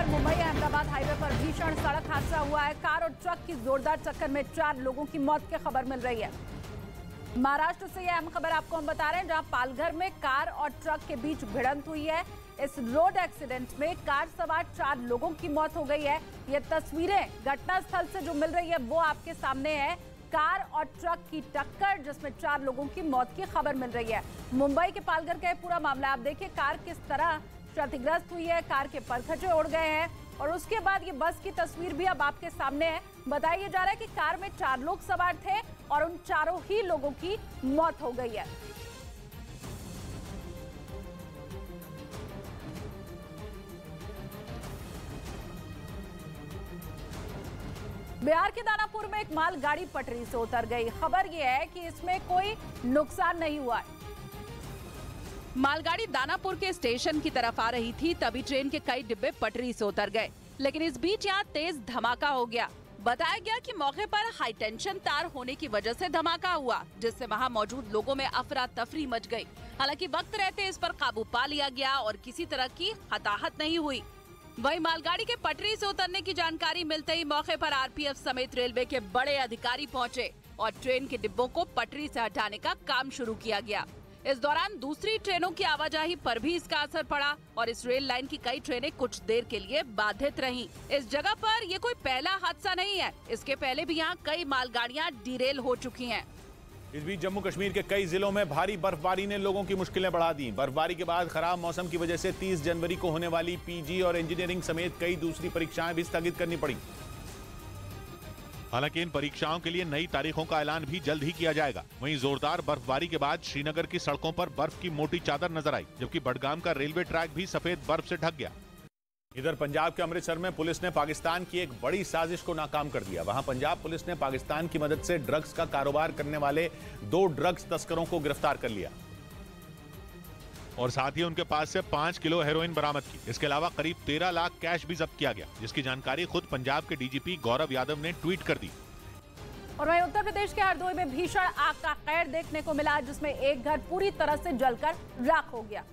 Mumbai Ahmedabad highway पर भीषण सड़क हादसा हुआ है। कार और ट्रक की जोरदार टक्कर में 4 लोगों की मौत की खबर मिल रही है। महाराष्ट्र से यह अहम खबर आपको हम बता रहे हैं, जहां पालघर में कार और ट्रक के बीच भिड़ंत हुई है। इस रोड एक्सीडेंट में कार सवार 4 लोगों की मौत हो गई है। ये तस्वीरें घटनास्थल से जो मिल रही है वो आपके सामने है। कार और ट्रक की टक्कर जिसमें 4 लोगों की मौत की खबर मिल रही है। मुंबई के पालघर का पूरा मामला आप देखिए, कार किस तरह क्षतिग्रस्त हुई है, कार के परखचे उड़ गए हैं और उसके बाद ये बस की तस्वीर भी अब आपके सामने है। बताया जा रहा है कि कार में 4 लोग सवार थे और उन चारों ही लोगों की मौत हो गई है। बिहार के दानापुर में एक मालगाड़ी पटरी से उतर गई। खबर यह है कि इसमें कोई नुकसान नहीं हुआ है। मालगाड़ी दानापुर के स्टेशन की तरफ आ रही थी, तभी ट्रेन के कई डिब्बे पटरी से उतर गए, लेकिन इस बीच यहाँ तेज धमाका हो गया। बताया गया कि मौके पर हाई टेंशन तार होने की वजह से धमाका हुआ, जिससे वहाँ मौजूद लोगों में अफरा तफरी मच गई। हालांकि वक्त रहते इस पर काबू पा लिया गया और किसी तरह की हताहत नहीं हुई। वहीं मालगाड़ी के पटरी से उतरने की जानकारी मिलते ही मौके पर आरपीएफ समेत रेलवे के बड़े अधिकारी पहुंचे और ट्रेन के डिब्बों को पटरी से हटाने का काम शुरू किया गया। इस दौरान दूसरी ट्रेनों की आवाजाही पर भी इसका असर पड़ा और इस रेल लाइन की कई ट्रेनें कुछ देर के लिए बाधित रहीं। इस जगह पर ये कोई पहला हादसा नहीं है, इसके पहले भी यहाँ कई मालगाड़ियाँ डिरेल हो चुकी हैं। इस बीच जम्मू कश्मीर के कई जिलों में भारी बर्फबारी ने लोगों की मुश्किलें बढ़ा दी। बर्फबारी के बाद खराब मौसम की वजह से 30 जनवरी को होने वाली पीजी और इंजीनियरिंग समेत कई दूसरी परीक्षाएं भी स्थगित करनी पड़ी। हालांकि इन परीक्षाओं के लिए नई तारीखों का ऐलान भी जल्द ही किया जाएगा। वहीं जोरदार बर्फबारी के बाद श्रीनगर की सड़कों पर बर्फ की मोटी चादर नजर आई, जबकि बडगाम का रेलवे ट्रैक भी सफेद बर्फ से ढक गया। इधर पंजाब के अमृतसर में पुलिस ने पाकिस्तान की एक बड़ी साजिश को नाकाम कर दिया। वहां पंजाब पुलिस ने पाकिस्तान की मदद से ड्रग्स का कारोबार करने वाले 2 ड्रग्स तस्करों को गिरफ्तार कर लिया और साथ ही उनके पास से 5 किलो हेरोइन बरामद की। इसके अलावा करीब 13 लाख कैश भी जब्त किया गया, जिसकी जानकारी खुद पंजाब के डीजीपी गौरव यादव ने ट्वीट कर दी। और वहीं उत्तर प्रदेश के हरदोई में भीषण आग का कहर देखने को मिला, जिसमें एक घर पूरी तरह से जलकर राख हो गया।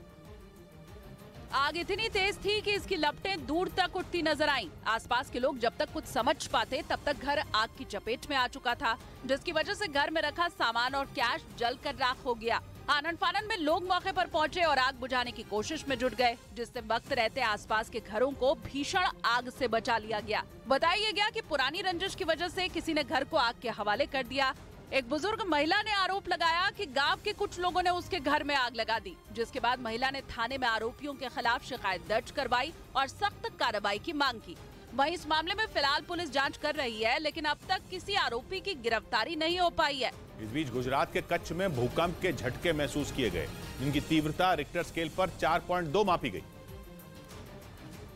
आग इतनी तेज थी कि इसकी लपटें दूर तक उठती नजर आईं। आसपास के लोग जब तक कुछ समझ पाते तब तक घर आग की चपेट में आ चुका था, जिसकी वजह से घर में रखा सामान और कैश जलकर राख हो गया। आनन फानन में लोग मौके पर पहुंचे और आग बुझाने की कोशिश में जुट गए, जिससे वक्त रहते आसपास के घरों को भीषण आग से बचा लिया गया। बताया गया कि पुरानी रंजिश की वजह से किसी ने घर को आग के हवाले कर दिया। एक बुजुर्ग महिला ने आरोप लगाया कि गांव के कुछ लोगों ने उसके घर में आग लगा दी, जिसके बाद महिला ने थाने में आरोपियों के खिलाफ शिकायत दर्ज करवाई और सख्त कार्रवाई की मांग की। वहीं इस मामले में फिलहाल पुलिस जांच कर रही है, लेकिन अब तक किसी आरोपी की गिरफ्तारी नहीं हो पाई है। इस बीच गुजरात के कच्छ में भूकंप के झटके महसूस किए गए, जिनकी तीव्रता रिक्टर स्केल पर 4.2 मापी गई।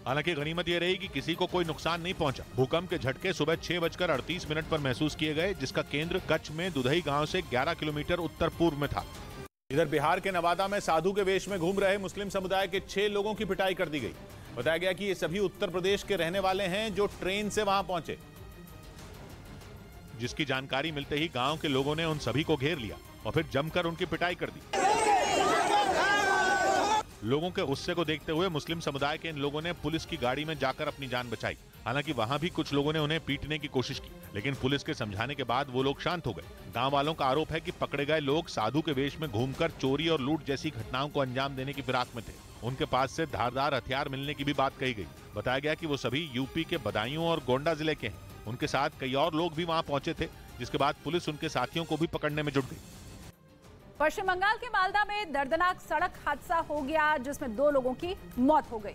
हालांकि गनीमत ये रही कि किसी को कोई नुकसान नहीं पहुंचा। भूकंप के झटके सुबह 6:38 पर महसूस किए गए, जिसका केंद्र कच्छ में दुधई गांव से 11 किलोमीटर उत्तर पूर्व में था। इधर बिहार के नवादा में साधु के वेश में घूम रहे मुस्लिम समुदाय के 6 लोगों की पिटाई कर दी गई। बताया गया कि ये सभी उत्तर प्रदेश के रहने वाले हैं जो ट्रेन से वहां पहुंचे, जिसकी जानकारी मिलते ही गांव के लोगों ने उन सभी को घेर लिया और फिर जमकर उनकी पिटाई कर दी। लोगों के गुस्से को देखते हुए मुस्लिम समुदाय के इन लोगों ने पुलिस की गाड़ी में जाकर अपनी जान बचाई। हालांकि वहां भी कुछ लोगों ने उन्हें पीटने की कोशिश की, लेकिन पुलिस के समझाने के बाद वो लोग शांत हो गए। गांव वालों का आरोप है कि पकड़े गए लोग साधु के वेश में घूमकर चोरी और लूट जैसी घटनाओं को अंजाम देने की फिराक में थे। उनके पास से धारदार हथियार मिलने की भी बात कही गई। बताया गया कि वो सभी यूपी के बदायूं और गोंडा जिले के हैं। उनके साथ कई और लोग भी वहां पहुंचे थे, जिसके बाद पुलिस उनके साथियों को भी पकड़ने में जुट गई। पश्चिम बंगाल के मालदा में दर्दनाक सड़क हादसा हो गया, जिसमें 2 लोगों की मौत हो गई,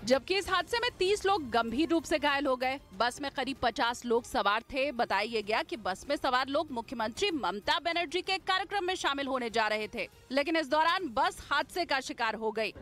जबकि इस हादसे में 30 लोग गंभीर रूप से घायल हो गए। बस में करीब 50 लोग सवार थे। बताया गया कि बस में सवार लोग मुख्यमंत्री ममता बनर्जी के कार्यक्रम में शामिल होने जा रहे थे, लेकिन इस दौरान बस हादसे का शिकार हो गई।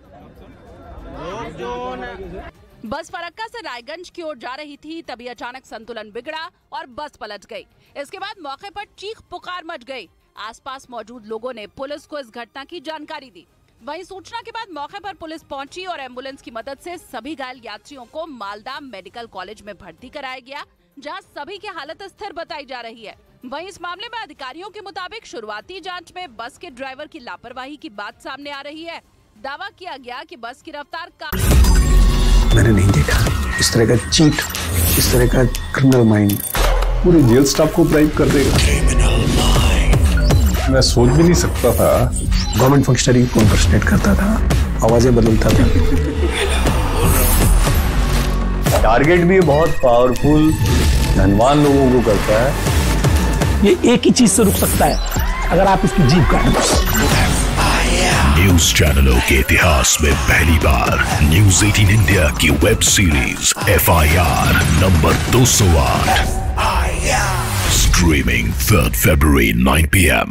बस फरक्का से रायगंज की ओर जा रही थी, तभी अचानक संतुलन बिगड़ा और बस पलट गई। इसके बाद मौके पर चीख पुकार मच गई। आसपास मौजूद लोगों ने पुलिस को इस घटना की जानकारी दी। वहीं सूचना के बाद मौके पर पुलिस पहुंची और एम्बुलेंस की मदद से सभी घायल यात्रियों को मालदा मेडिकल कॉलेज में भर्ती कराया गया, जहां सभी की हालत स्थिर बताई जा रही है। वहीं इस मामले में अधिकारियों के मुताबिक शुरुआती जांच में बस के ड्राइवर की लापरवाही की बात सामने आ रही है। दावा किया गया कि बस की रफ्तार मैंने नहीं देखा। इस तरह का चीट, इस तरह का क्रिमिनल माइंड पूरे जेल स्टाफ को ब्राइब कर देगा। मैं सोच भी नहीं सकता था। गवर्नमेंट फंक्शनरी को इम्पर्सनेट करता था, आवाजें बदलता था। टारगेट भी बहुत पावरफुल, धनवान लोगों को करता है। ये एक ही चीज से रुक सकता है, अगर आप इसकी जीभ काट दो। न्यूज चैनलों के इतिहास में पहली बार न्यूज 18 इंडिया की web series FIR number 208 streaming 3rd February 9 PM